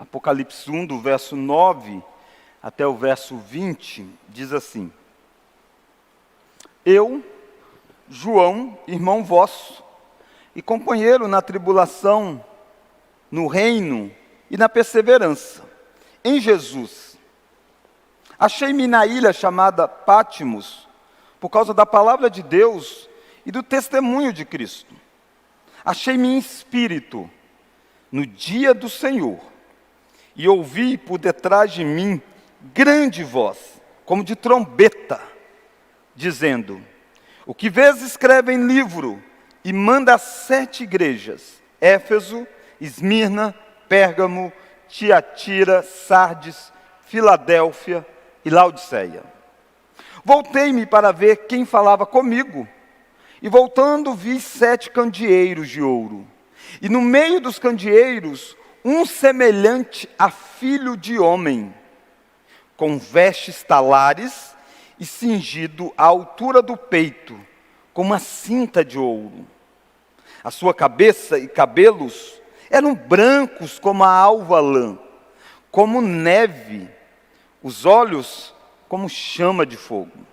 Apocalipse 1, do verso 9 até o verso 20, diz assim: Eu, João, irmão vosso, e companheiro na tribulação, no reino e na perseverança, em Jesus. Achei-me na ilha chamada Pátimos, por causa da palavra de Deus e do testemunho de Cristo. Achei-me em espírito, no dia do Senhor, e ouvi por detrás de mim grande voz, como de trombeta, dizendo: O que vês escreve em livro, e manda às 7 igrejas, Éfeso, Esmirna, Pérgamo, Tiatira, Sardes, Filadélfia e Laodiceia. Voltei-me para ver quem falava comigo, e voltando vi 7 candeeiros de ouro, e no meio dos candeeiros, um semelhante a filho de homem, com vestes talares e cingido à altura do peito, com uma cinta de ouro. A sua cabeça e cabelos eram brancos como a alva lã, como neve, os olhos como chama de fogo,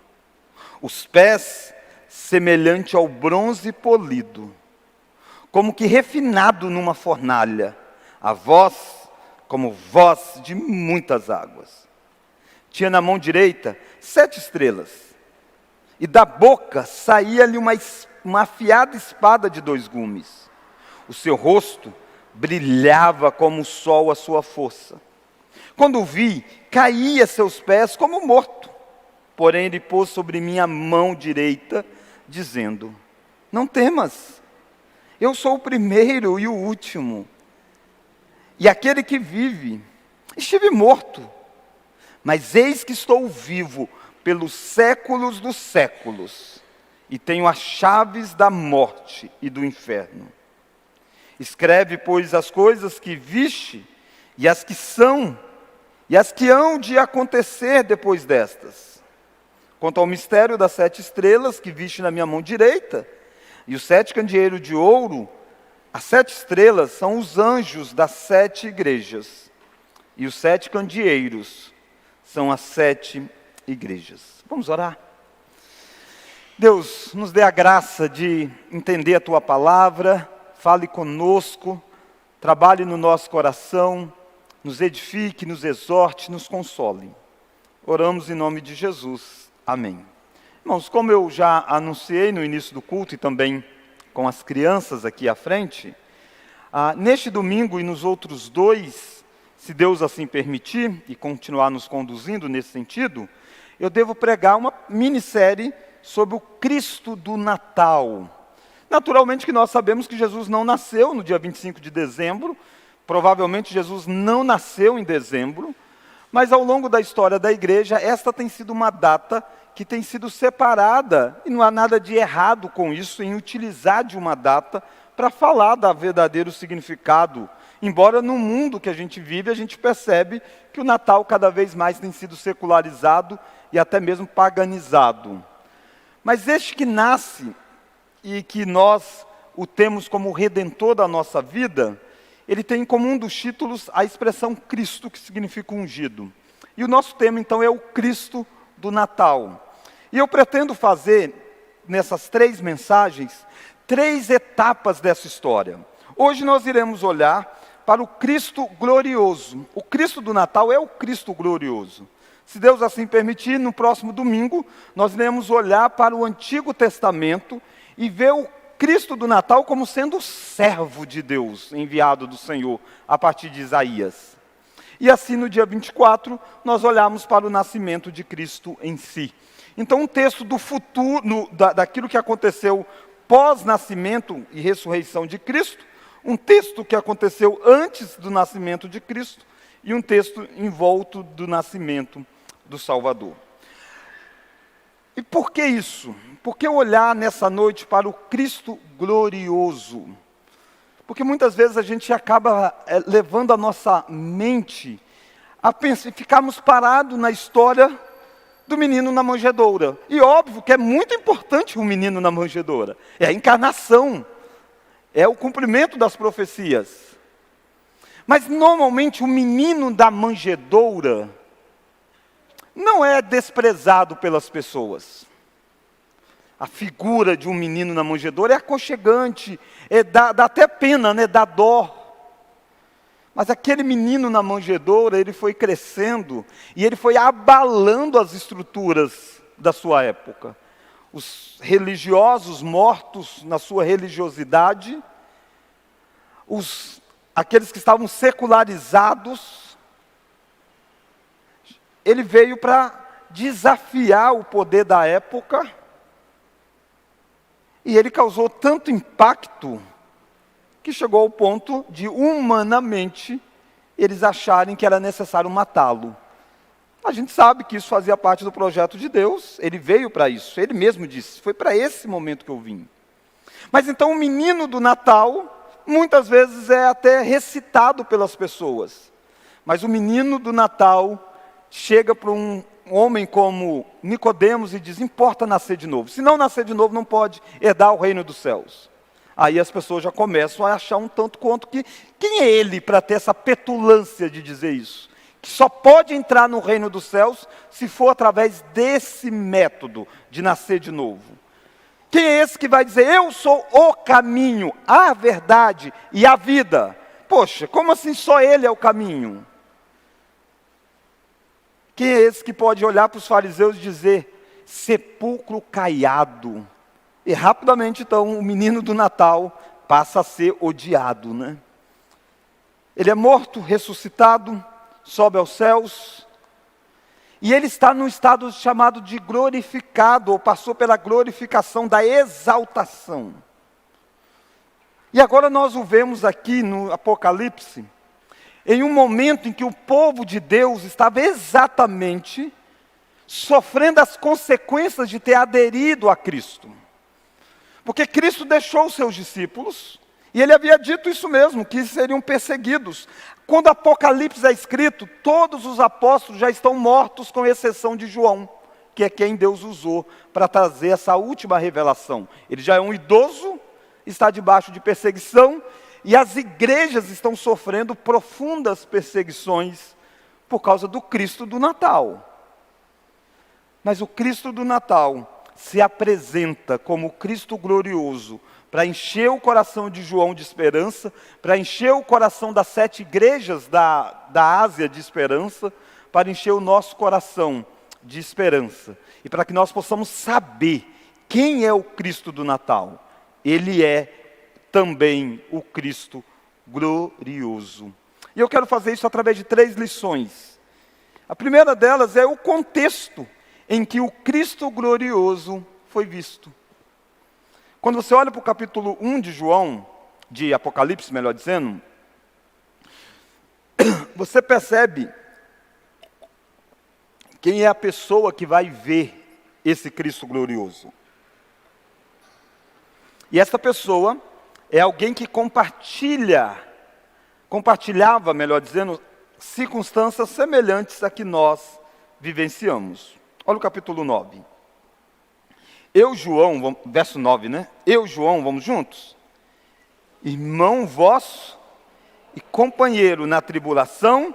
os pés semelhante ao bronze polido, como que refinado numa fornalha, a voz como voz de muitas águas. Tinha na mão direita 7 estrelas, e da boca saía-lhe uma afiada espada de 2 gumes. O seu rosto brilhava como o sol a sua força. Quando o vi, caí a seus pés como morto. Porém ele pôs sobre mim a mão direita, dizendo: Não temas, eu sou o primeiro e o último, e aquele que vive. Estive morto, mas eis que estou vivo pelos séculos dos séculos, e tenho as chaves da morte e do inferno. Escreve, pois, as coisas que viste, e as que são, e as que hão de acontecer depois destas. Quanto ao mistério das 7 estrelas que viste na minha mão direita, e os 7 candeeiros de ouro, as 7 estrelas são os anjos das 7 igrejas, e os 7 candeeiros são as 7 igrejas. Vamos orar? Deus, nos dê a graça de entender a Tua palavra, fale conosco, trabalhe no nosso coração, nos edifique, nos exorte, nos console. Oramos em nome de Jesus. Amém. Irmãos, como eu já anunciei no início do culto e também com as crianças aqui à frente, neste domingo e nos outros 2, se Deus assim permitir e continuar nos conduzindo nesse sentido, eu devo pregar uma minissérie sobre o Cristo do Natal. Naturalmente que nós sabemos que Jesus não nasceu no dia 25 de dezembro, provavelmente Jesus não nasceu em dezembro, mas ao longo da história da igreja, esta tem sido uma data que tem sido separada, e não há nada de errado com isso, em utilizar de uma data para falar do verdadeiro significado. Embora no mundo que a gente vive, a gente percebe que o Natal cada vez mais tem sido secularizado e até mesmo paganizado. Mas este que nasce e que nós o temos como Redentor da nossa vida, ele tem como um dos títulos a expressão Cristo, que significa ungido. E o nosso tema então é o Cristo do Natal. E eu pretendo fazer, nessas 3 mensagens, 3 etapas dessa história. Hoje nós iremos olhar para o Cristo glorioso. O Cristo do Natal é o Cristo glorioso. Se Deus assim permitir, no próximo domingo, nós iremos olhar para o Antigo Testamento e ver o Cristo do Natal como sendo o servo de Deus, enviado do Senhor, a partir de Isaías. E assim, no dia 24, nós olhamos para o nascimento de Cristo em si. Então, um texto do futuro, daquilo que aconteceu pós-nascimento e ressurreição de Cristo, um texto que aconteceu antes do nascimento de Cristo, e um texto em volta do nascimento do Salvador. E por que isso? Por que olhar nessa noite para o Cristo glorioso? Porque muitas vezes a gente acaba levando a nossa mente a pensar, ficarmos parados na história do menino na manjedoura. E óbvio que é muito importante o menino na manjedoura. É a encarnação, é o cumprimento das profecias. Mas normalmente o menino da manjedoura não é desprezado pelas pessoas. A figura de um menino na manjedoura é aconchegante, dá até pena, né? Dá dó. Mas aquele menino na manjedoura, ele foi crescendo e ele foi abalando as estruturas da sua época. Os religiosos mortos na sua religiosidade, aqueles que estavam secularizados, ele veio para desafiar o poder da época, e ele causou tanto impacto, que chegou ao ponto de, humanamente, eles acharem que era necessário matá-lo. A gente sabe que isso fazia parte do projeto de Deus, ele veio para isso, ele mesmo disse, foi para esse momento que eu vim. Mas então o menino do Natal, muitas vezes é até recitado pelas pessoas. Mas o menino do Natal chega para um homem como Nicodemos e diz, importa nascer de novo. Se não nascer de novo, não pode herdar o reino dos céus. Aí as pessoas já começam a achar um tanto quanto que, quem é ele para ter essa petulância de dizer isso? Que só pode entrar no reino dos céus se for através desse método de nascer de novo. Quem é esse que vai dizer, eu sou o caminho, a verdade e a vida? Poxa, como assim só ele é o caminho? Quem é esse que pode olhar para os fariseus e dizer, sepulcro caiado? E rapidamente então o menino do Natal passa a ser odiado, né? Ele é morto, ressuscitado, sobe aos céus, e ele está num estado chamado de glorificado, ou passou pela glorificação da exaltação. E agora nós o vemos aqui no Apocalipse, em um momento em que o povo de Deus estava exatamente sofrendo as consequências de ter aderido a Cristo. Porque Cristo deixou os seus discípulos, e ele havia dito isso mesmo, que seriam perseguidos. Quando Apocalipse é escrito, todos os apóstolos já estão mortos, com exceção de João, que é quem Deus usou para trazer essa última revelação. Ele já é um idoso, está debaixo de perseguição, e as igrejas estão sofrendo profundas perseguições por causa do Cristo do Natal. Mas o Cristo do Natal se apresenta como Cristo glorioso, para encher o coração de João de esperança, para encher o coração das 7 igrejas da Ásia de esperança, para encher o nosso coração de esperança. E para que nós possamos saber quem é o Cristo do Natal. Ele é também o Cristo glorioso. E eu quero fazer isso através de 3 lições. A primeira delas é o contexto em que o Cristo glorioso foi visto. Quando você olha para o capítulo 1 de João, de Apocalipse, melhor dizendo, você percebe quem é a pessoa que vai ver esse Cristo glorioso. E essa pessoa é alguém que compartilhava, melhor dizendo, circunstâncias semelhantes a que nós vivenciamos. Olha o capítulo 9. Eu, João, verso 9, né? Eu, João, vamos juntos? Irmão vosso e companheiro na tribulação,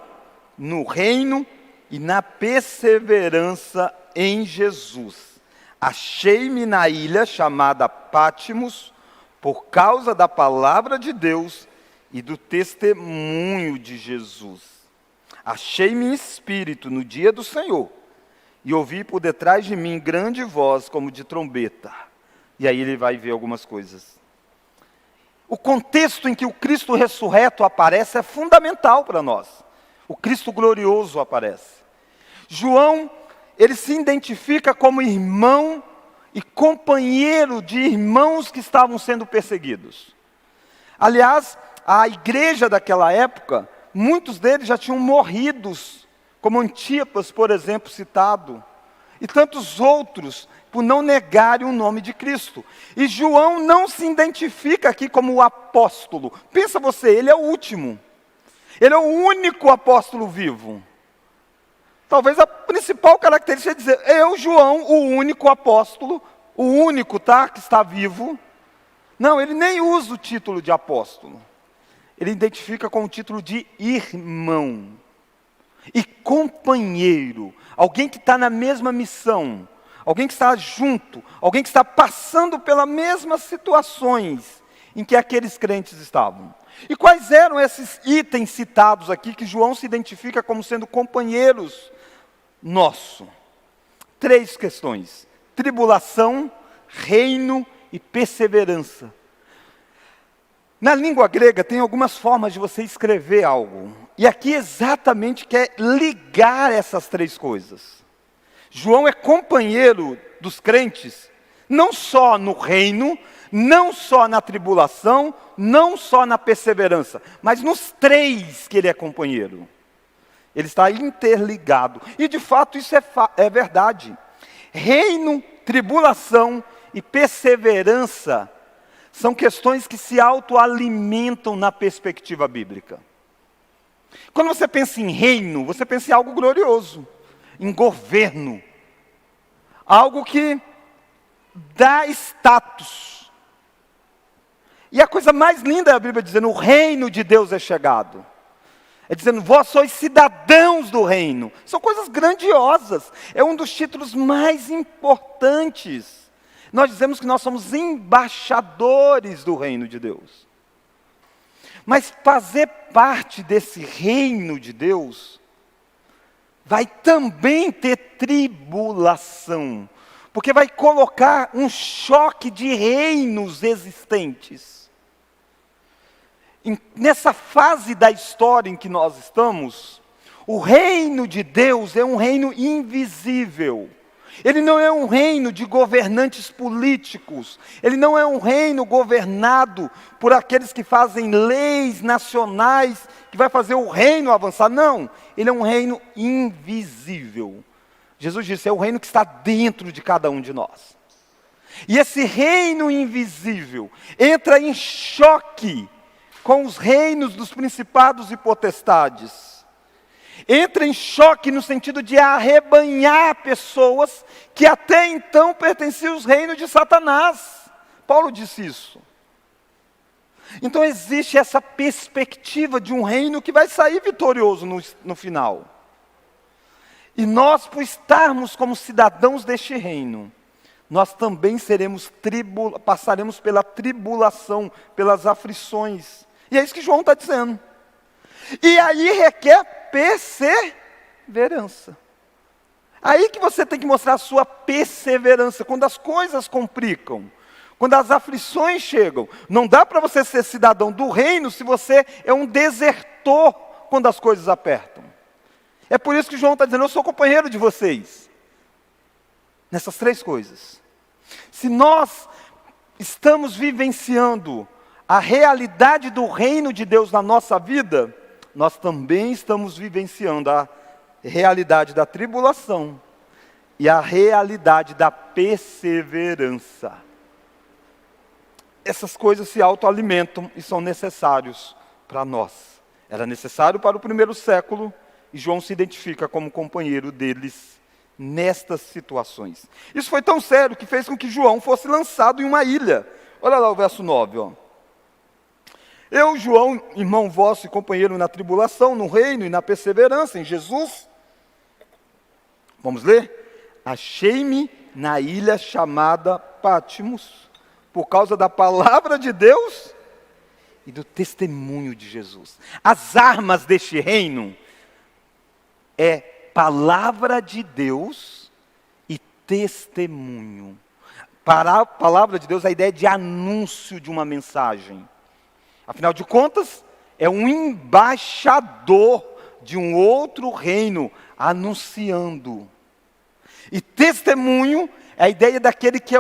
no reino e na perseverança em Jesus. Achei-me na ilha chamada Pátimos, por causa da palavra de Deus e do testemunho de Jesus. Achei-me em espírito no dia do Senhor, e ouvi por detrás de mim grande voz como de trombeta. E aí ele vai ver algumas coisas. O contexto em que o Cristo ressurreto aparece é fundamental para nós. O Cristo glorioso aparece. João, ele se identifica como irmão e companheiro de irmãos que estavam sendo perseguidos. Aliás, a igreja daquela época, muitos deles já tinham morrido, como Antipas, por exemplo, citado, e tantos outros, por não negarem o nome de Cristo. E João não se identifica aqui como o apóstolo. Pensa você, ele é o último. Ele é o único apóstolo vivo. Talvez a principal característica é dizer, eu, João, o único apóstolo, o único, tá, que está vivo. Não, ele nem usa o título de apóstolo. ele identifica com o título de irmão e companheiro, alguém que está na mesma missão, alguém que está junto, alguém que está passando pelas mesmas situações em que aqueles crentes estavam. E quais eram esses itens citados aqui que João se identifica como sendo companheiros nosso? 3 questões: tribulação, reino e perseverança. Na língua grega tem algumas formas de você escrever algo. E aqui exatamente quer ligar essas 3 coisas. João é companheiro dos crentes, não só no reino, não só na tribulação, não só na perseverança, mas nos 3 que ele é companheiro. Ele está interligado. E de fato isso é verdade. Reino, tribulação e perseverança são questões que se autoalimentam na perspectiva bíblica. Quando você pensa em reino, você pensa em algo glorioso, em governo, algo que dá status. E a coisa mais linda é a Bíblia dizendo: o reino de Deus é chegado. É dizendo: vós sois cidadãos do reino. São coisas grandiosas. É um dos títulos mais importantes. Nós dizemos que nós somos embaixadores do reino de Deus. Mas fazer parte desse reino de Deus vai também ter tribulação, porque vai colocar um choque de reinos existentes. Nessa fase da história em que nós estamos, o reino de Deus é um reino invisível. Ele não é um reino de governantes políticos. Ele não é um reino governado por aqueles que fazem leis nacionais, que vai fazer o reino avançar. Não, ele é um reino invisível. Jesus disse, é o reino que está dentro de cada um de nós. E esse reino invisível entra em choque com os reinos dos principados e potestades. Entra em choque no sentido de arrebanhar pessoas que até então pertenciam aos reinos de Satanás. Paulo disse isso. Então existe essa perspectiva de um reino que vai sair vitorioso no final. E nós, por estarmos como cidadãos deste reino, nós também passaremos pela tribulação, pelas aflições. E é isso que João está dizendo. E aí requer perseverança. Aí que você tem que mostrar a sua perseverança. Quando as coisas complicam, quando as aflições chegam, não dá para você ser cidadão do reino se você é um desertor quando as coisas apertam. É por isso que João está dizendo, eu sou companheiro de vocês. Nessas 3 coisas. Se nós estamos vivenciando a realidade do reino de Deus na nossa vida, nós também estamos vivenciando a realidade da tribulação e a realidade da perseverança. Essas coisas se autoalimentam e são necessários para nós. Era necessário para o primeiro século e João se identifica como companheiro deles nestas situações. Isso foi tão sério que fez com que João fosse lançado em uma ilha. Olha lá o verso 9, ó. Eu, João, irmão vosso e companheiro na tribulação, no reino e na perseverança em Jesus. Vamos ler? Achei-me na ilha chamada Pátimos, por causa da palavra de Deus e do testemunho de Jesus. As armas deste reino é palavra de Deus e testemunho. Para a palavra de Deus, a ideia de anúncio de uma mensagem. Afinal de contas, é um embaixador de um outro reino anunciando. E testemunho é a ideia daquele que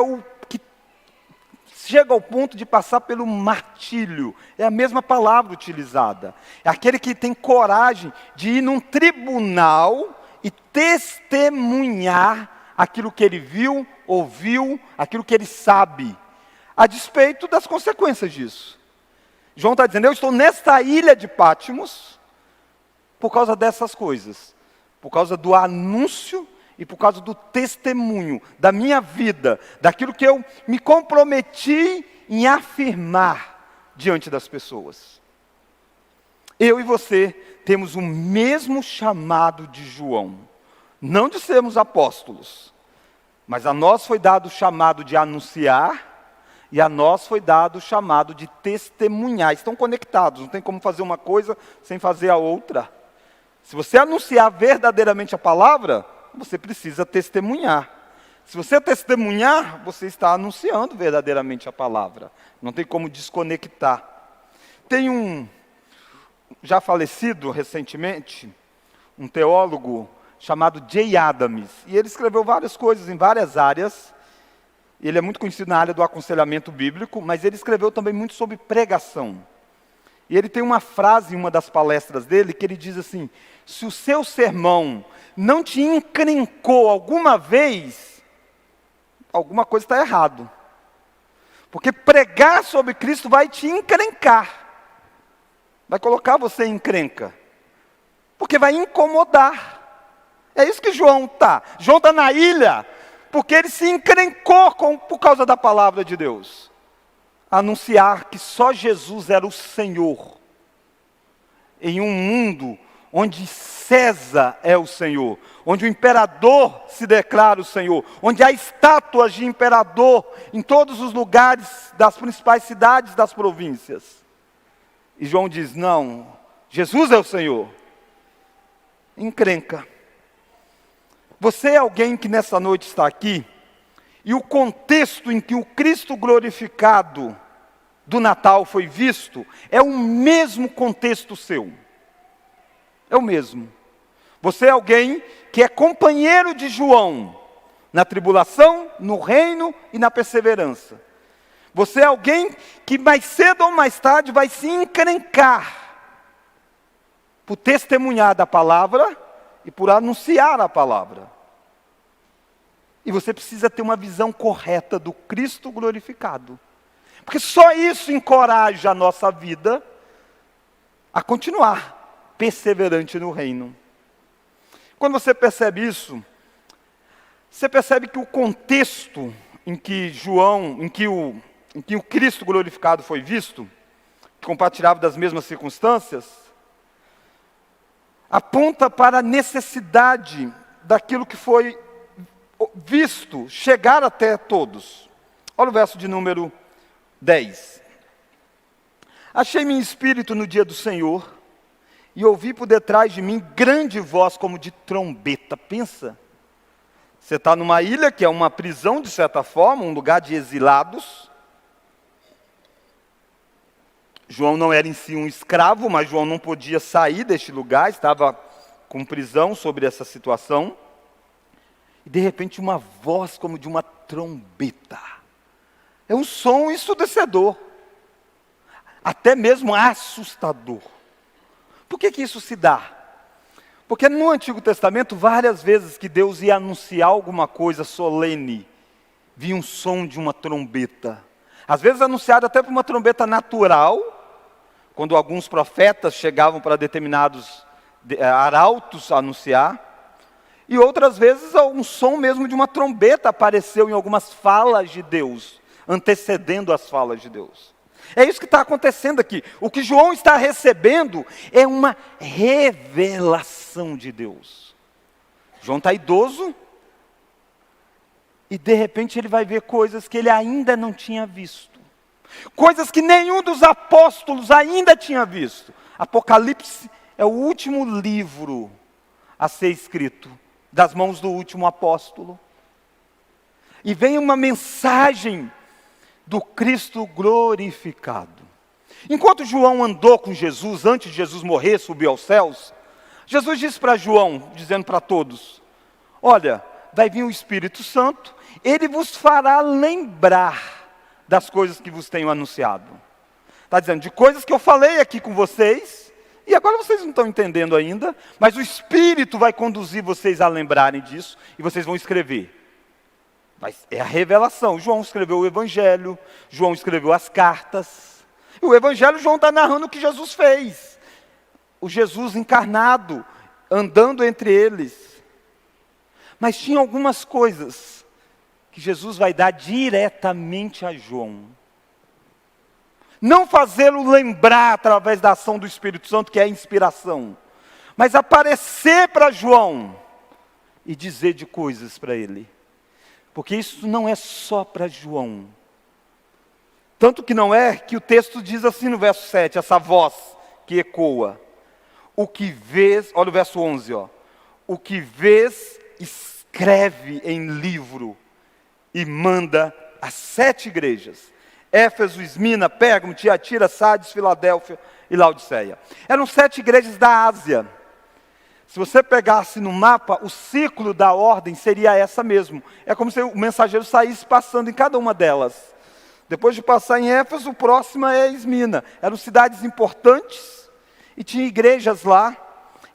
chega ao ponto de passar pelo martírio. É a mesma palavra utilizada. É aquele que tem coragem de ir num tribunal e testemunhar aquilo que ele viu, ouviu, aquilo que ele sabe, a despeito das consequências disso. João está dizendo, eu estou nesta ilha de Pátimos por causa dessas coisas. Por causa do anúncio e por causa do testemunho da minha vida, daquilo que eu me comprometi em afirmar diante das pessoas. eu e você temos o mesmo chamado de João. Não de sermos apóstolos, mas a nós foi dado o chamado de anunciar, e a nós foi dado o chamado de testemunhar. Estão conectados, não tem como fazer uma coisa sem fazer a outra. Se você anunciar verdadeiramente a palavra, você precisa testemunhar. Se você testemunhar, você está anunciando verdadeiramente a palavra. Não tem como desconectar. Tem um, já falecido recentemente, um teólogo chamado Jay Adams. E ele escreveu várias coisas em várias áreas. Ele é muito conhecido na área do aconselhamento bíblico, mas ele escreveu também muito sobre pregação. E ele tem uma frase em uma das palestras dele, que ele diz assim: se o seu sermão não te encrencou alguma vez, alguma coisa está errado. Porque pregar sobre Cristo vai te encrencar. Vai colocar você em encrenca. Porque vai incomodar. É isso que João está. João está na ilha, porque ele se encrencou por causa da palavra de Deus. Anunciar que só Jesus era o Senhor. Em um mundo onde César é o Senhor, onde o imperador se declara o Senhor, onde há estátuas de imperador em todos os lugares das principais cidades das províncias. E João diz: não, Jesus é o Senhor. Encrenca. Você é alguém que nessa noite está aqui, e o contexto em que o Cristo glorificado do Natal foi visto, é o mesmo contexto seu. É o mesmo. Você é alguém que é companheiro de João, na tribulação, no reino e na perseverança. Você é alguém que mais cedo ou mais tarde vai se encrencar, por testemunhar da palavra, e por anunciar a palavra. E você precisa ter uma visão correta do Cristo glorificado. Porque só isso encoraja a nossa vida a continuar perseverante no reino. Quando você percebe isso, você percebe que o contexto em que o Cristo glorificado foi visto, que compartilhava das mesmas circunstâncias, aponta para a necessidade daquilo que foi visto chegar até todos. Olha o verso de número 10. Achei-me em espírito no dia do Senhor, e ouvi por detrás de mim grande voz como de trombeta. Pensa, você está numa ilha que é uma prisão de certa forma, um lugar de exilados. João não era em si um escravo, mas João não podia sair deste lugar, estava com prisão sobre essa situação. E de repente uma voz como de uma trombeta. É um som ensurdecedor, até mesmo assustador. Por que isso se dá? Porque no Antigo Testamento, várias vezes que Deus ia anunciar alguma coisa solene, vinha um som de uma trombeta. Às vezes anunciado até por uma trombeta natural, quando alguns profetas chegavam para determinados arautos anunciar, e outras vezes um som mesmo de uma trombeta apareceu em algumas falas de Deus, antecedendo as falas de Deus. É isso que está acontecendo aqui. O que João está recebendo é uma revelação de Deus. João está idoso, e de repente ele vai ver coisas que ele ainda não tinha visto. Coisas que nenhum dos apóstolos ainda tinha visto. Apocalipse é o último livro a ser escrito das mãos do último apóstolo. E vem uma mensagem do Cristo glorificado. Enquanto João andou com Jesus, antes de Jesus morrer, subiu aos céus, Jesus disse para João, dizendo para todos: olha, vai vir o Espírito Santo, ele vos fará lembrar das coisas que vos tenho anunciado. Está dizendo, de coisas que eu falei aqui com vocês, e agora vocês não estão entendendo ainda, mas o Espírito vai conduzir vocês a lembrarem disso, e vocês vão escrever. Mas é a revelação. João escreveu o Evangelho, João escreveu as cartas. E o Evangelho, João está narrando o que Jesus fez. O Jesus encarnado, andando entre eles. Mas tinha algumas coisas que Jesus vai dar diretamente a João. Não fazê-lo lembrar através da ação do Espírito Santo, que é a inspiração, mas aparecer para João e dizer de coisas para ele. Porque isso não é só para João. Tanto que não é que o texto diz assim no verso 7, essa voz que ecoa. O que vês, olha o verso 11, ó. O que vês, escreve em livro e manda às 7 igrejas. Éfeso, Esmina, Pérgamo, Tiatira, Sardes, Filadélfia e Laodiceia. Eram 7 igrejas da Ásia. Se você pegasse no mapa, o ciclo da ordem seria essa mesmo. É como se o mensageiro saísse passando em cada uma delas. Depois de passar em Éfeso, o próximo é Esmina. Eram cidades importantes e tinha igrejas lá.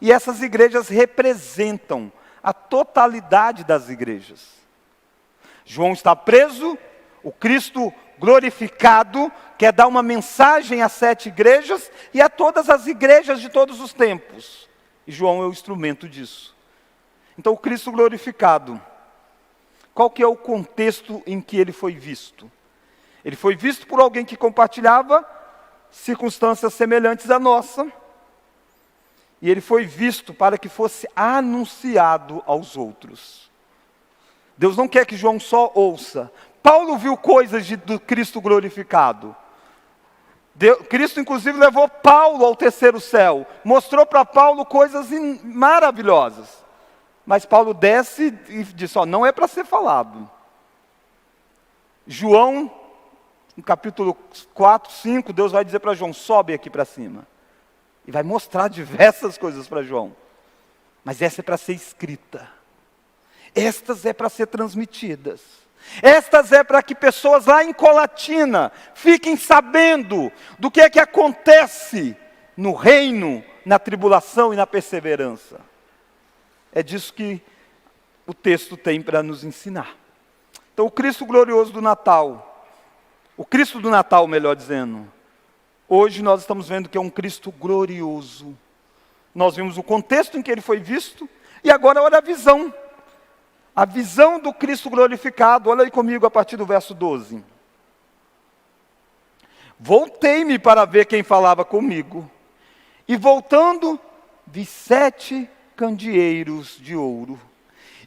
E essas igrejas representam a totalidade das igrejas. João está preso, o Cristo glorificado quer dar uma mensagem às 7 igrejas e a todas as igrejas de todos os tempos. E João é o instrumento disso. Então o Cristo glorificado, qual que é o contexto em que ele foi visto? Ele foi visto por alguém que compartilhava circunstâncias semelhantes à nossa. E ele foi visto para que fosse anunciado aos outros. Deus não quer que João só ouça. Paulo viu coisas do Cristo glorificado. Cristo, inclusive, levou Paulo ao 3º céu. Mostrou para Paulo coisas maravilhosas. Mas Paulo desce e diz, não é para ser falado. João, no capítulo 4, 5, Deus vai dizer para João, sobe aqui para cima. E vai mostrar diversas coisas para João. Mas essa é para ser escrita. Estas é para ser transmitidas. Estas é para que pessoas lá em Colatina fiquem sabendo do que é que acontece no reino, na tribulação e na perseverança. É disso que o texto tem para nos ensinar. Então o Cristo glorioso do Natal, o Cristo do Natal, melhor dizendo, hoje nós estamos vendo que é um Cristo glorioso. Nós vimos o contexto em que ele foi visto e agora olha a visão. A visão do Cristo glorificado, olha aí comigo a partir do verso 12. Voltei-me para ver quem falava comigo, e voltando, vi 7 candeeiros de ouro,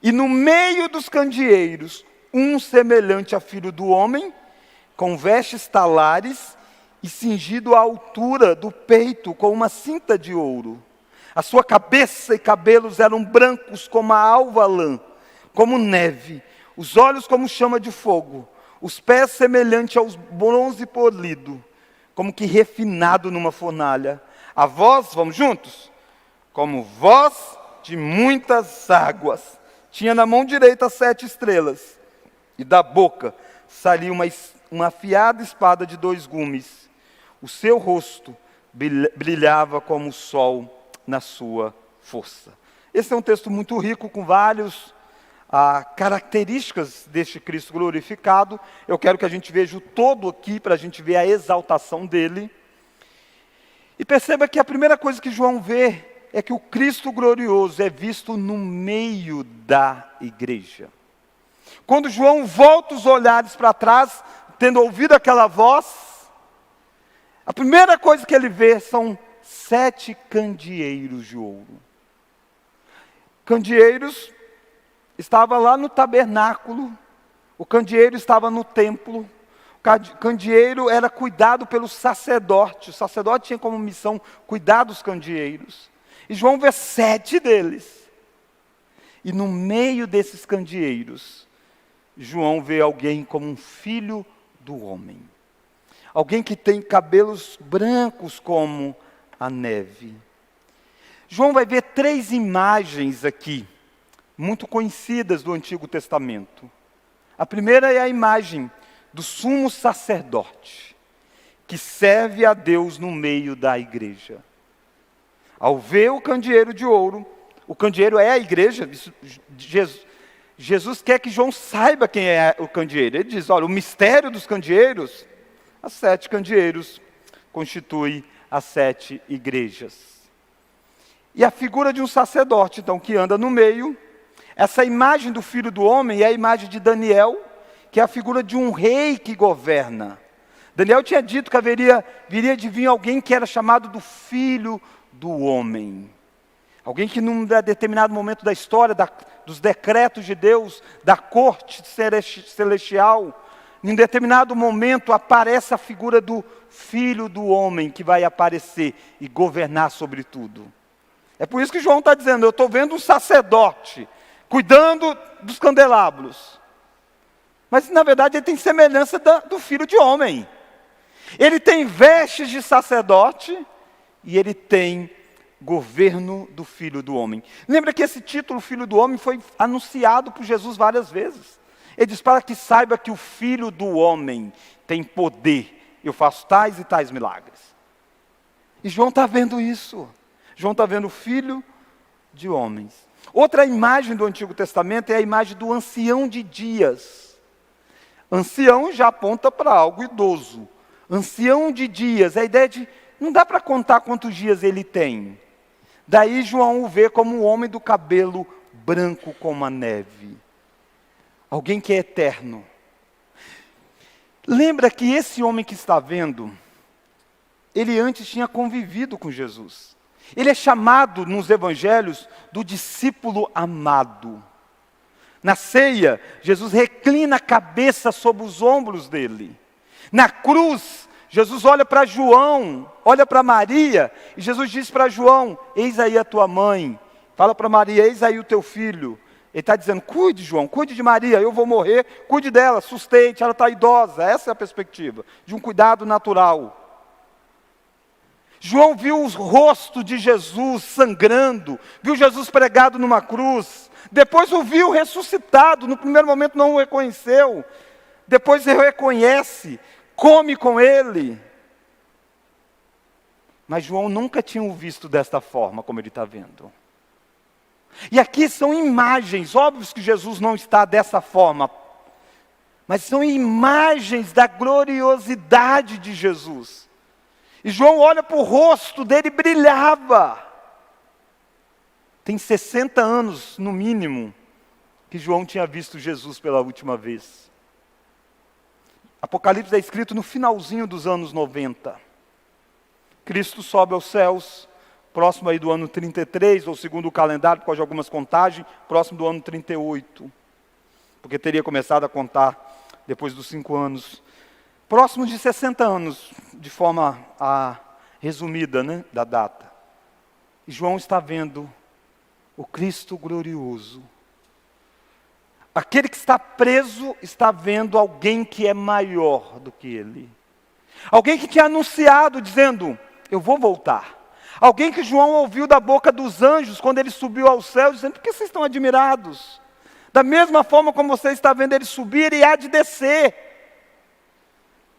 e no meio dos candeeiros, um semelhante a filho do homem, com vestes talares, e cingido à altura do peito com uma cinta de ouro. A sua cabeça e cabelos eram brancos como a alva lã, como neve, os olhos como chama de fogo, os pés semelhante aos bronze polido, como que refinado numa fornalha. A voz, vamos juntos? Como voz de muitas águas. Tinha na mão direita 7 estrelas, e da boca saía uma afiada espada de 2 gumes. O seu rosto brilhava como o sol na sua força. Esse é um texto muito rico, com vários características deste Cristo glorificado. Eu quero que a gente veja o todo aqui, para a gente ver a exaltação dele. E perceba que a primeira coisa que João vê é que o Cristo glorioso é visto no meio da igreja. Quando João volta os olhares para trás, tendo ouvido aquela voz, a primeira coisa que ele vê são 7 candeeiros de ouro. Candeeiros estava lá no tabernáculo, o candeeiro estava no templo, o candeeiro era cuidado pelo sacerdote, o sacerdote tinha como missão cuidar dos candeeiros, e João vê 7 deles, e no meio desses candeeiros, João vê alguém como um filho do homem, alguém que tem cabelos brancos como a neve. João vai ver 3 imagens aqui, muito conhecidas do Antigo Testamento. A primeira é a imagem do sumo sacerdote, que serve a Deus no meio da igreja. Ao ver o candeeiro de ouro, o candeeiro é a igreja, Jesus quer que João saiba quem é o candeeiro. Ele diz, olha, o mistério dos candeeiros, as 7 candeeiros constituem as 7 igrejas. E a figura de um sacerdote, então, que anda no meio. Essa imagem do Filho do Homem é a imagem de Daniel, que é a figura de um rei que governa. Daniel tinha dito que viria de vir alguém que era chamado do Filho do Homem. Alguém que num determinado momento da história, dos decretos de Deus, da corte celestial, em determinado momento aparece a figura do Filho do Homem que vai aparecer e governar sobre tudo. É por isso que João está dizendo, eu estou vendo um sacerdote cuidando dos candelabros. Mas na verdade ele tem semelhança do Filho de Homem. Ele tem vestes de sacerdote e ele tem governo do Filho do Homem. Lembra que esse título, Filho do Homem, foi anunciado por Jesus várias vezes. Ele diz, para que saiba que o Filho do Homem tem poder. Eu faço tais e tais milagres. E João está vendo isso. João está vendo o Filho de Homens. Outra imagem do Antigo Testamento é a imagem do ancião de dias. Ancião já aponta para algo idoso. Ancião de dias, a ideia de, não dá para contar quantos dias ele tem. Daí João o vê como um homem do cabelo branco como a neve. Alguém que é eterno. Lembra que esse homem que está vendo, ele antes tinha convivido com Jesus. Ele é chamado nos evangelhos do discípulo amado. Na ceia, Jesus reclina a cabeça sobre os ombros dele. Na cruz, Jesus olha para João, olha para Maria, e Jesus diz para João, eis aí a tua mãe. Fala para Maria, eis aí o teu filho. Ele está dizendo, cuide João, cuide de Maria, eu vou morrer, cuide dela, sustente, ela está idosa. Essa é a perspectiva, de um cuidado natural. João viu o rosto de Jesus sangrando, viu Jesus pregado numa cruz, depois o viu ressuscitado, no primeiro momento não o reconheceu, depois ele reconhece, come com ele. Mas João nunca tinha o visto desta forma, como ele está vendo. E aqui são imagens, óbvio que Jesus não está dessa forma, mas são imagens da gloriosidade de Jesus. E João olha para o rosto dele e brilhava. Tem 60 anos, no mínimo, que João tinha visto Jesus pela última vez. Apocalipse é escrito no finalzinho dos anos 90. Cristo sobe aos céus, próximo aí do ano 33, ou segundo o calendário, por causa de algumas contagens, próximo do ano 38. Porque teria começado a contar depois dos 5 anos. Próximo de 60 anos, de forma resumida, né, da data. E João está vendo o Cristo glorioso. Aquele que está preso está vendo alguém que é maior do que ele. Alguém que tinha anunciado, dizendo, eu vou voltar. Alguém que João ouviu da boca dos anjos, quando ele subiu aos céus, dizendo, por que vocês estão admirados? Da mesma forma como você está vendo ele subir, ele há de descer.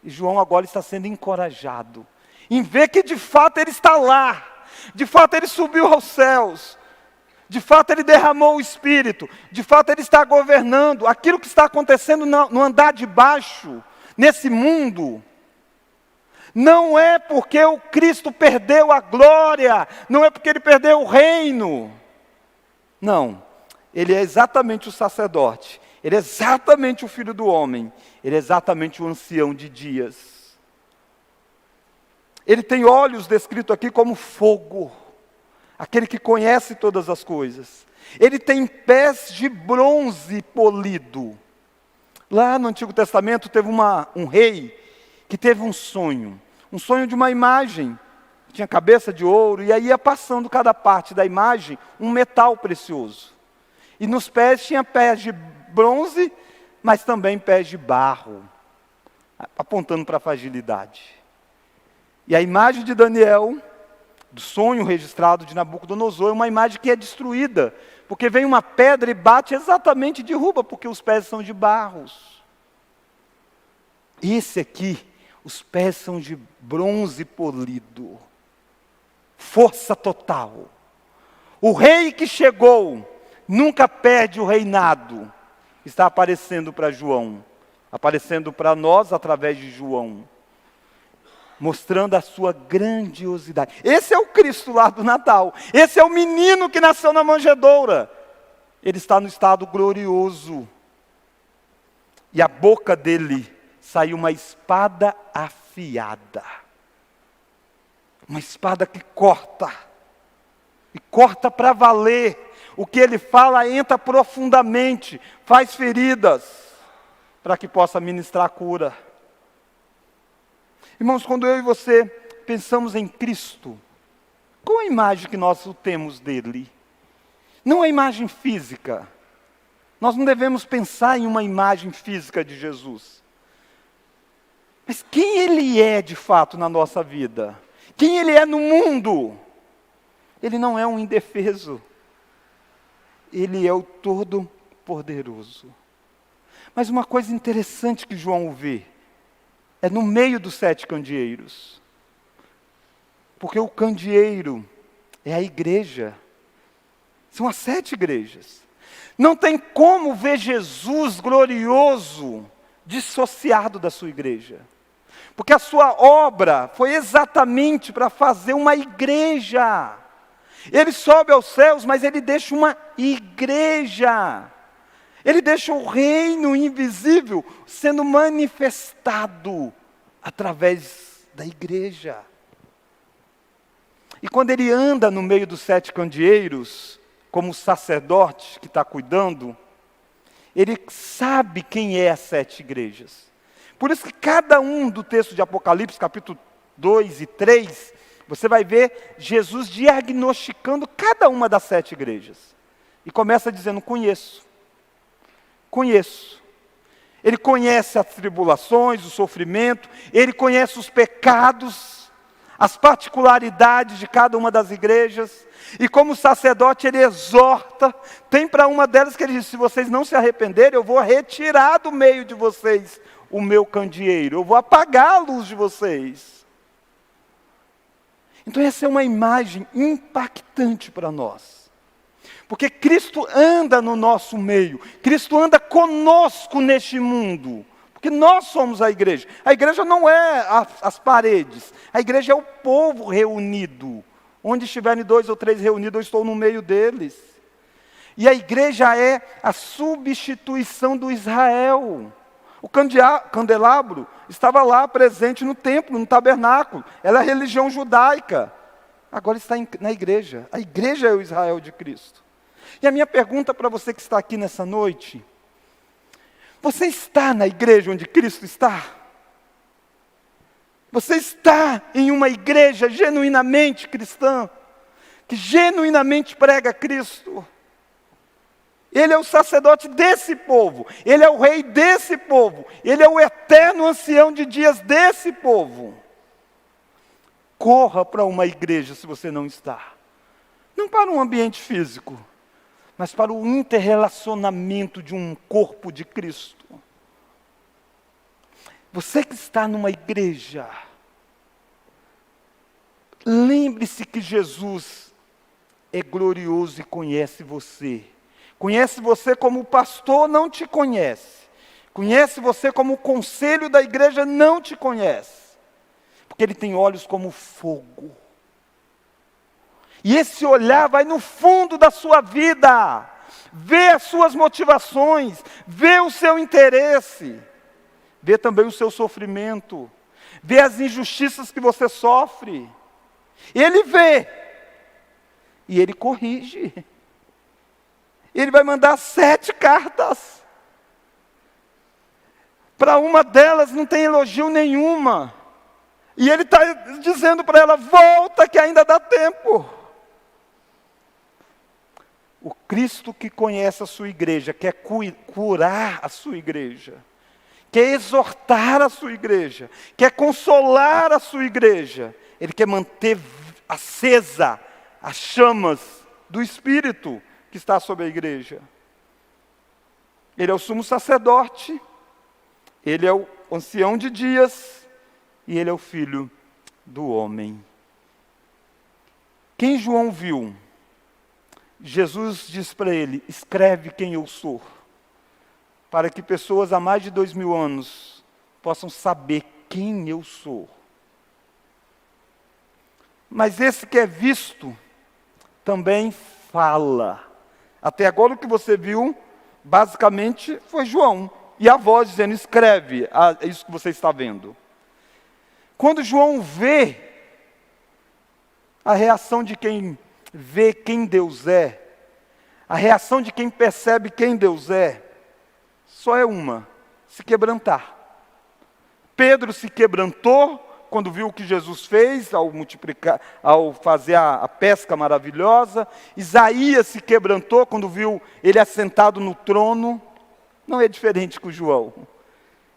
E João agora está sendo encorajado, em ver que de fato ele está lá. De fato ele subiu aos céus. De fato ele derramou o Espírito. De fato ele está governando. Aquilo que está acontecendo no andar de baixo, nesse mundo, não é porque o Cristo perdeu a glória, não é porque ele perdeu o reino. Não, ele é exatamente o sacerdote, ele é exatamente o Filho do Homem, ele é exatamente o ancião de dias. Ele tem olhos descrito aqui como fogo, aquele que conhece todas as coisas. Ele tem pés de bronze polido. Lá no Antigo Testamento teve um rei que teve um sonho de uma imagem, tinha cabeça de ouro, e aí ia passando cada parte da imagem um metal precioso. E nos pés tinha pés de bronze, mas também pés de barro, apontando para a fragilidade. E a imagem de Daniel, do sonho registrado de Nabucodonosor, é uma imagem que é destruída, porque vem uma pedra e bate exatamente e derruba, porque os pés são de barros. Esse aqui, os pés são de bronze polido, força total. O rei que chegou, nunca perde o reinado, está aparecendo para João, aparecendo para nós através de João, mostrando a sua grandiosidade. Esse é o Cristo lá do Natal, esse é o menino que nasceu na manjedoura, ele está no estado glorioso, e a boca dele saiu uma espada afiada. Uma espada que corta. E corta para valer. O que ele fala entra profundamente, faz feridas, para que possa ministrar cura. Irmãos, quando eu e você pensamos em Cristo, qual a imagem que nós temos dele? Não a imagem física. Nós não devemos pensar em uma imagem física de Jesus. Mas quem ele é de fato na nossa vida? Quem ele é no mundo? Ele não é um indefeso. Ele é o Todo-Poderoso. Mas uma coisa interessante que João vê, é no meio dos 7 candeeiros. Porque o candeeiro é a igreja. São as 7 igrejas. Não tem como ver Jesus glorioso dissociado da sua igreja. Porque a sua obra foi exatamente para fazer uma igreja. Ele sobe aos céus, mas ele deixa uma igreja. Ele deixa o reino invisível sendo manifestado através da igreja. E quando ele anda no meio dos 7 candeeiros, como sacerdote que está cuidando, ele sabe quem é as 7 igrejas. Por isso que cada um do texto de Apocalipse, capítulo 2 e 3, você vai ver Jesus diagnosticando cada uma das 7 igrejas. E começa dizendo, conheço. Conheço. Ele conhece as tribulações, o sofrimento, ele conhece os pecados, as particularidades de cada uma das igrejas. E como sacerdote ele exorta, tem para uma delas que ele diz, se vocês não se arrependerem, eu vou retirar do meio de vocês o meu candeeiro, eu vou apagar a luz de vocês. Então essa é uma imagem impactante para nós. Porque Cristo anda no nosso meio, Cristo anda conosco neste mundo. Porque nós somos a igreja. A igreja não é as paredes, a igreja é o povo reunido. Onde estiverem 2 ou 3 reunidos, eu estou no meio deles. E a igreja é a substituição do Israel. O candelabro estava lá presente no templo, no tabernáculo. Ela é a religião judaica. Agora está na igreja. A igreja é o Israel de Cristo. E a minha pergunta para você que está aqui nessa noite: você está na igreja onde Cristo está? Você está em uma igreja genuinamente cristã, que genuinamente prega Cristo? Ele é o sacerdote desse povo, ele é o rei desse povo, ele é o eterno ancião de dias desse povo. Corra para uma igreja se você não está. Não para um ambiente físico, mas para o interrelacionamento de um corpo de Cristo. Você que está numa igreja, lembre-se que Jesus é glorioso e conhece você. Conhece você como o pastor não te conhece. Conhece você como o conselho da igreja não te conhece. Porque ele tem olhos como fogo. E esse olhar vai no fundo da sua vida. Vê as suas motivações. Vê o seu interesse. Vê também o seu sofrimento. Vê as injustiças que você sofre. Ele vê. E ele corrige. Ele vai mandar 7 cartas. Para uma delas não tem elogio nenhuma. E ele está dizendo para ela, volta que ainda dá tempo. O Cristo que conhece a sua igreja, quer curar a sua igreja, quer exortar a sua igreja, quer consolar a sua igreja. Ele quer manter acesa as chamas do Espírito que está sobre a igreja. Ele é o sumo sacerdote, ele é o ancião de dias, e ele é o filho do homem. Quem João viu, Jesus diz para ele, escreve quem eu sou, para que pessoas há mais de 2000 anos possam saber quem eu sou. Mas esse que é visto, também fala. Até agora o que você viu, basicamente, foi João. e a voz dizendo, escreve, isso que você está vendo. Quando João vê a reação de quem vê quem Deus é, a reação de quem percebe quem Deus é, só é uma: se quebrantar. Pedro se quebrantou quando viu o que Jesus fez ao multiplicar, ao fazer a pesca maravilhosa. Isaías se quebrantou quando viu ele assentado no trono. Não é diferente com João.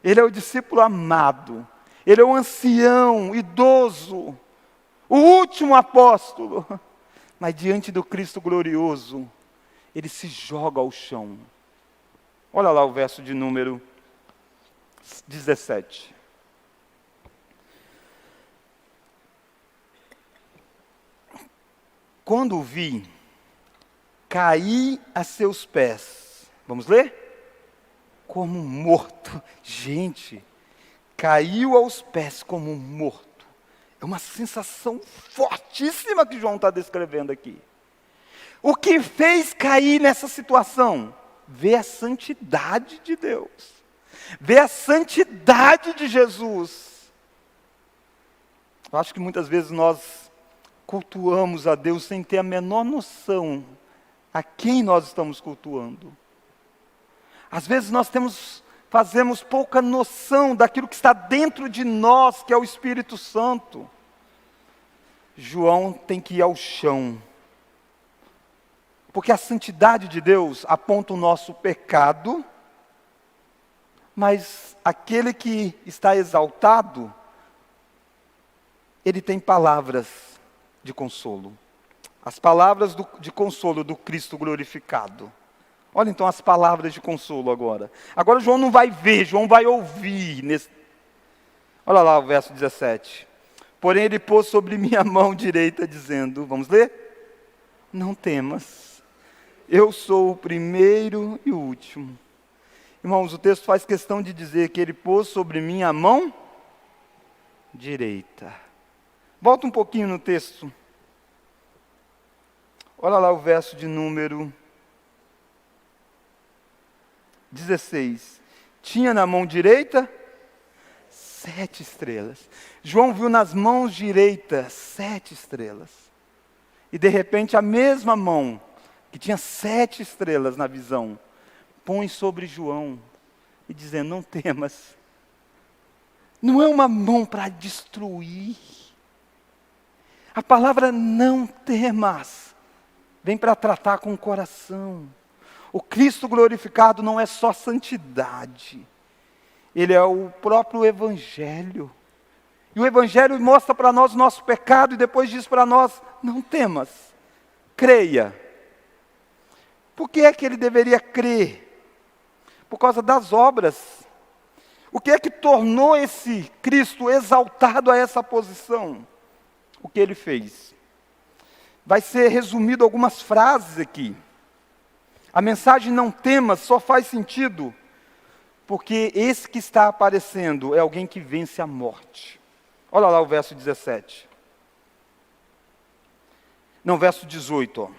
Ele é o discípulo amado. Ele é o ancião, idoso, o último apóstolo. Mas diante do Cristo glorioso, ele se joga ao chão. Olha lá o verso de número 17. Quando o vi, caí a seus pés. Vamos ler? Como morto. Gente, caiu aos pés como morto. É uma sensação fortíssima que João está descrevendo aqui. O que fez cair nessa situação? Ver a santidade de Deus. Ver a santidade de Jesus. Eu acho que muitas vezes nós cultuamos a Deus sem ter a menor noção a quem nós estamos cultuando. Às vezes nós fazemos pouca noção daquilo que está dentro de nós, que é o Espírito Santo. João tem que ir ao chão. Porque a santidade de Deus aponta o nosso pecado, mas aquele que está exaltado, ele tem palavras de consolo. As palavras de consolo do Cristo glorificado. Olha então as palavras de consolo agora. Agora João não vai ver, João vai ouvir. Olha lá o verso 17. Porém ele pôs sobre minha mão direita, dizendo, vamos ler? Não temas, eu sou o primeiro e o último. Irmãos, o texto faz questão de dizer que ele pôs sobre mim a mão direita. Volta um pouquinho no texto. Olha lá o verso de número 16. Tinha na mão direita 7 estrelas. João viu nas mãos direitas 7 estrelas. E de repente a mesma mão, que tinha 7 estrelas na visão, põe sobre João e dizendo, não temas. Não é uma mão para destruir. A palavra não temas vem para tratar com o coração. O Cristo glorificado não é só santidade. Ele é o próprio Evangelho. E o Evangelho mostra para nós o nosso pecado e depois diz para nós, não temas, creia. Por que é que ele deveria crer? Por causa das obras. O que é que tornou esse Cristo exaltado a essa posição? O que ele fez? Vai ser resumido algumas frases aqui. A mensagem não temas só faz sentido porque esse que está aparecendo é alguém que vence a morte. Olha lá o verso 17. Não, verso 18. Ó.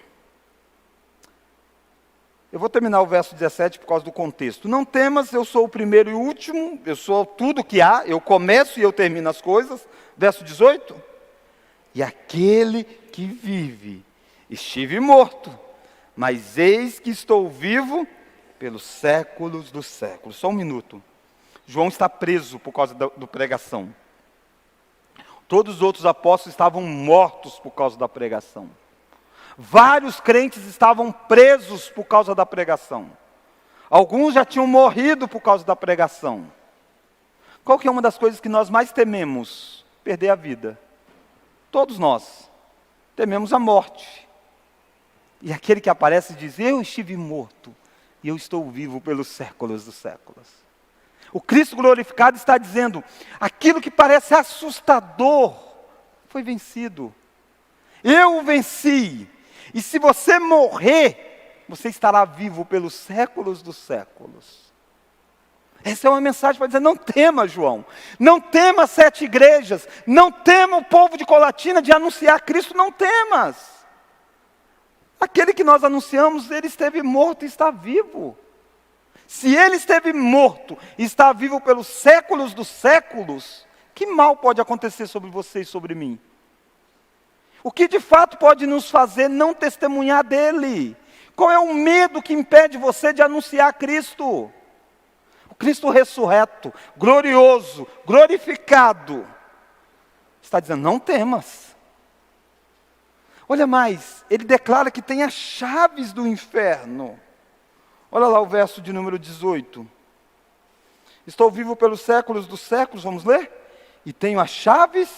Eu vou terminar o verso 17 por causa do contexto. Não temas, eu sou o primeiro e o último, eu sou tudo que há, eu começo e eu termino as coisas. Verso 18. E aquele que vive, estive morto, mas eis que estou vivo pelos séculos dos séculos. Só um minuto. João está preso por causa da pregação. Todos os outros apóstolos estavam mortos por causa da pregação. Vários crentes estavam presos por causa da pregação. Alguns já tinham morrido por causa da pregação. Qual que é uma das coisas que nós mais tememos? Perder a vida. Todos nós tememos a morte. E aquele que aparece diz, eu estive morto e eu estou vivo pelos séculos dos séculos. O Cristo glorificado está dizendo, aquilo que parece assustador foi vencido. Eu o venci. E se você morrer, você estará vivo pelos séculos dos séculos. Essa é uma mensagem para dizer, não tema, João. Não tema 7 igrejas. Não tema o povo de Colatina de anunciar Cristo, não temas. Aquele que nós anunciamos, ele esteve morto e está vivo. Se ele esteve morto e está vivo pelos séculos dos séculos, que mal pode acontecer sobre você e sobre mim? O que de fato pode nos fazer não testemunhar dele? Qual é o medo que impede você de anunciar Cristo? O Cristo ressurreto, glorioso, glorificado, está dizendo: não temas. Olha mais, ele declara que tem as chaves do inferno. Olha lá o verso de número 18. Estou vivo pelos séculos dos séculos, vamos ler? E tenho as chaves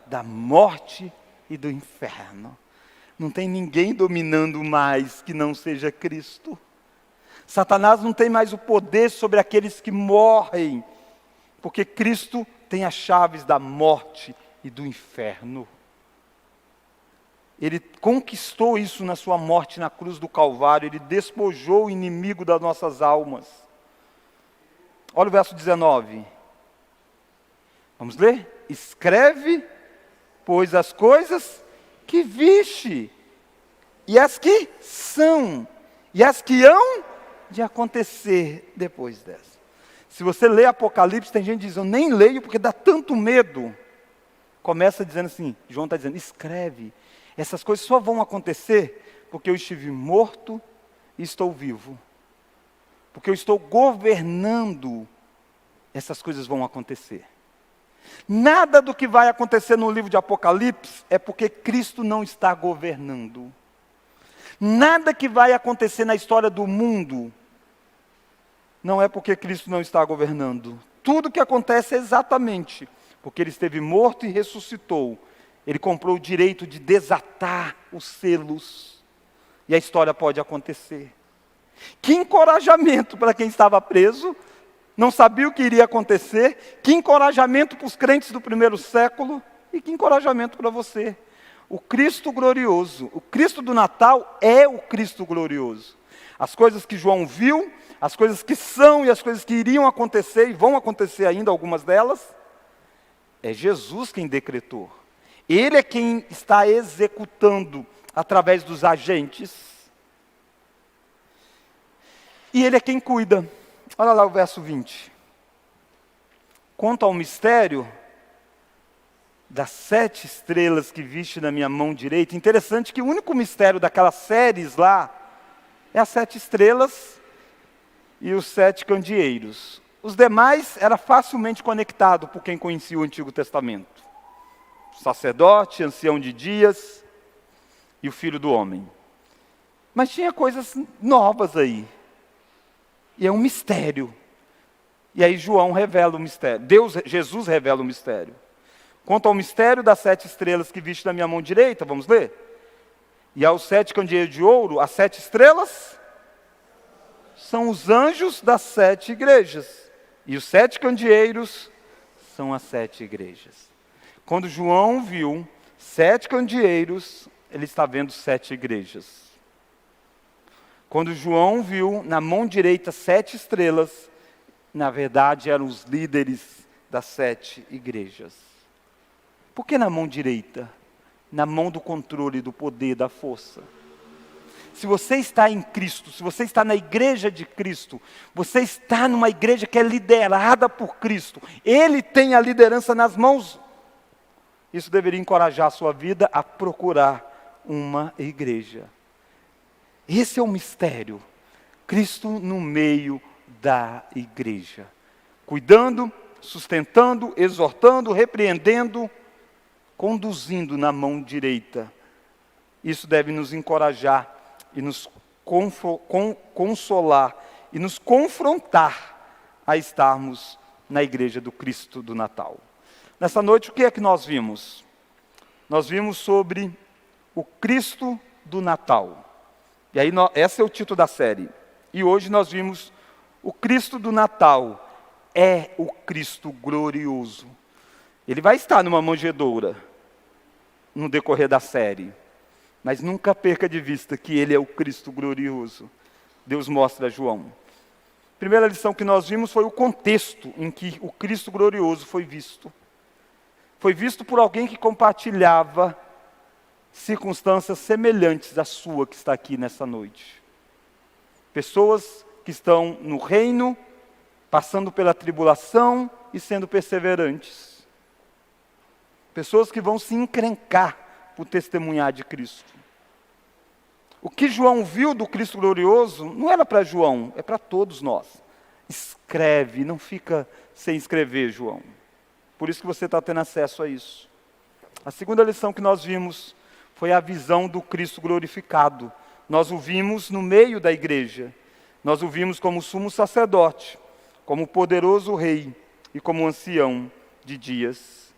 da morte e do inferno. Não tem ninguém dominando mais que não seja Cristo. Satanás não tem mais o poder sobre aqueles que morrem, porque Cristo tem as chaves da morte e do inferno. Ele conquistou isso na sua morte na cruz do Calvário. Ele despojou o inimigo das nossas almas. Olha o verso 19. Vamos ler? Escreve, pois, as coisas que viste, e as que são, e as que hão de acontecer depois dessa. Se você lê Apocalipse, tem gente que diz: eu nem leio porque dá tanto medo. Começa dizendo assim, João está dizendo: escreve. Essas coisas só vão acontecer porque eu estive morto e estou vivo. Porque eu estou governando, essas coisas vão acontecer. Nada do que vai acontecer no livro de Apocalipse é porque Cristo não está governando. Nada que vai acontecer na história do mundo não é porque Cristo não está governando. Tudo que acontece é exatamente porque Ele esteve morto e ressuscitou. Ele comprou o direito de desatar os selos. E a história pode acontecer. Que encorajamento para quem estava preso, não sabia o que iria acontecer. Que encorajamento para os crentes do primeiro século. E que encorajamento para você. O Cristo glorioso, o Cristo do Natal é o Cristo glorioso. As coisas que João viu, as coisas que são e as coisas que iriam acontecer, e vão acontecer ainda algumas delas, é Jesus quem decretou. Ele é quem está executando através dos agentes. E Ele é quem cuida. Olha lá o verso 20. Quanto ao mistério das 7 estrelas que viste na minha mão direita. Interessante que o único mistério daquelas séries lá é as 7 estrelas e os 7 candeeiros. Os demais era facilmente conectado por quem conhecia o Antigo Testamento. O sacerdote, ancião de dias e o Filho do Homem. Mas tinha coisas novas aí. E é um mistério. E aí João revela o mistério. Jesus revela o mistério. Quanto ao mistério das 7 estrelas que viste na minha mão direita, vamos ler? E aos 7 candeeiros de ouro, as 7 estrelas são os anjos das 7 igrejas. E os 7 candeeiros são as 7 igrejas. Quando João viu 7 candeeiros, ele está vendo 7 igrejas. Quando João viu na mão direita 7 estrelas, na verdade eram os líderes das 7 igrejas. Por que na mão direita? Na mão do controle, do poder, da força. Se você está em Cristo, se você está na igreja de Cristo, você está numa igreja que é liderada por Cristo. Ele tem a liderança nas mãos. Isso deveria encorajar a sua vida a procurar uma igreja. Esse é o mistério. Cristo no meio da igreja. Cuidando, sustentando, exortando, repreendendo, conduzindo na mão direita. Isso deve nos encorajar e nos consolar e nos confrontar a estarmos na igreja do Cristo do Natal. Nessa noite, o que é que nós vimos? Nós vimos sobre o Cristo do Natal. E aí, esse é o título da série. E hoje nós vimos o Cristo do Natal é o Cristo glorioso. Ele vai estar numa manjedoura no decorrer da série. Mas nunca perca de vista que Ele é o Cristo glorioso. Deus mostra a João. A primeira lição que nós vimos foi o contexto em que o Cristo glorioso foi visto. Foi visto por alguém que compartilhava circunstâncias semelhantes à sua que está aqui nessa noite. Pessoas que estão no reino, passando pela tribulação e sendo perseverantes. Pessoas que vão se encrencar por testemunhar de Cristo. O que João viu do Cristo glorioso não era para João, é para todos nós. Escreve, não fica sem escrever, João. Por isso que você está tendo acesso a isso. A segunda lição que nós vimos foi a visão do Cristo glorificado. Nós o vimos no meio da igreja. Nós o vimos como sumo sacerdote, como poderoso rei e como ancião de dias.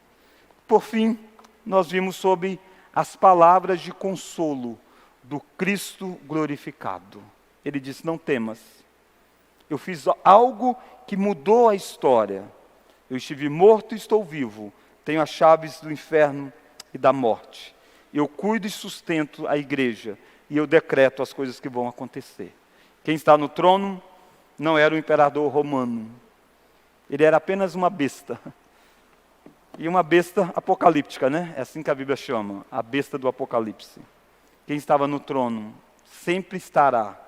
Por fim, nós vimos sobre as palavras de consolo do Cristo glorificado. Ele disse: não temas, eu fiz algo que mudou a história. Eu estive morto e estou vivo, tenho as chaves do inferno e da morte. Eu cuido e sustento a igreja, e eu decreto as coisas que vão acontecer. Quem está no trono não era o imperador romano, ele era apenas uma besta. E uma besta apocalíptica, né? É assim que a Bíblia chama, a besta do Apocalipse. Quem estava no trono sempre estará,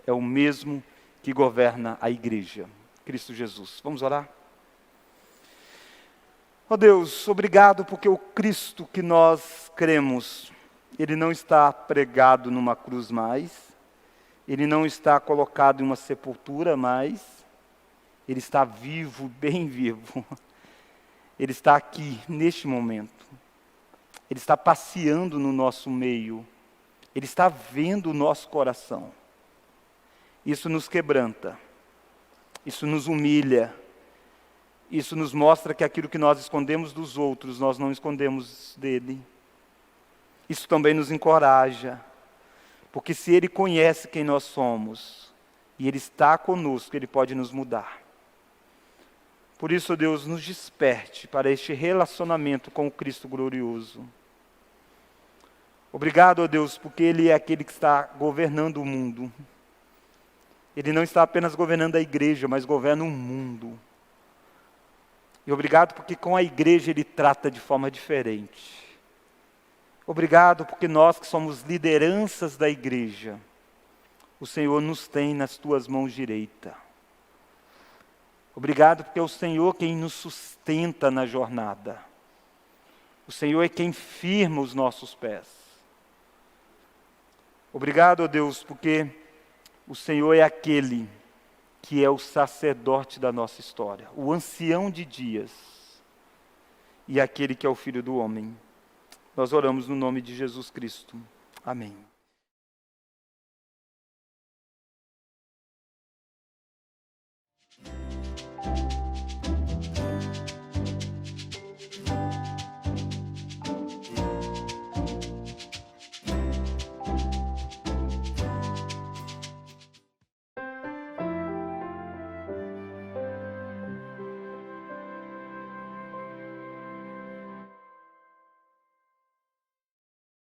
é o mesmo que governa a igreja, Cristo Jesus. Vamos orar? Ó Deus, obrigado porque o Cristo que nós cremos, Ele não está pregado numa cruz mais, Ele não está colocado em uma sepultura mais, Ele está vivo, bem vivo. Ele está aqui, neste momento. Ele está passeando no nosso meio. Ele está vendo o nosso coração. Isso nos quebranta. Isso nos humilha. Isso nos mostra que aquilo que nós escondemos dos outros, nós não escondemos dele. Isso também nos encoraja. Porque se Ele conhece quem nós somos, e Ele está conosco, Ele pode nos mudar. Por isso, Deus, nos desperte para este relacionamento com o Cristo glorioso. Obrigado, ó Deus, porque Ele é aquele que está governando o mundo. Ele não está apenas governando a igreja, mas governa o mundo. E obrigado porque com a igreja Ele trata de forma diferente. Obrigado porque nós que somos lideranças da igreja, o Senhor nos tem nas Tuas mãos direitas. Obrigado porque é o Senhor quem nos sustenta na jornada. O Senhor é quem firma os nossos pés. Obrigado, ó Deus, porque o Senhor é aquele que é o sacerdote da nossa história, o ancião de dias, e aquele que é o Filho do homem. Nós oramos no nome de Jesus Cristo. Amém.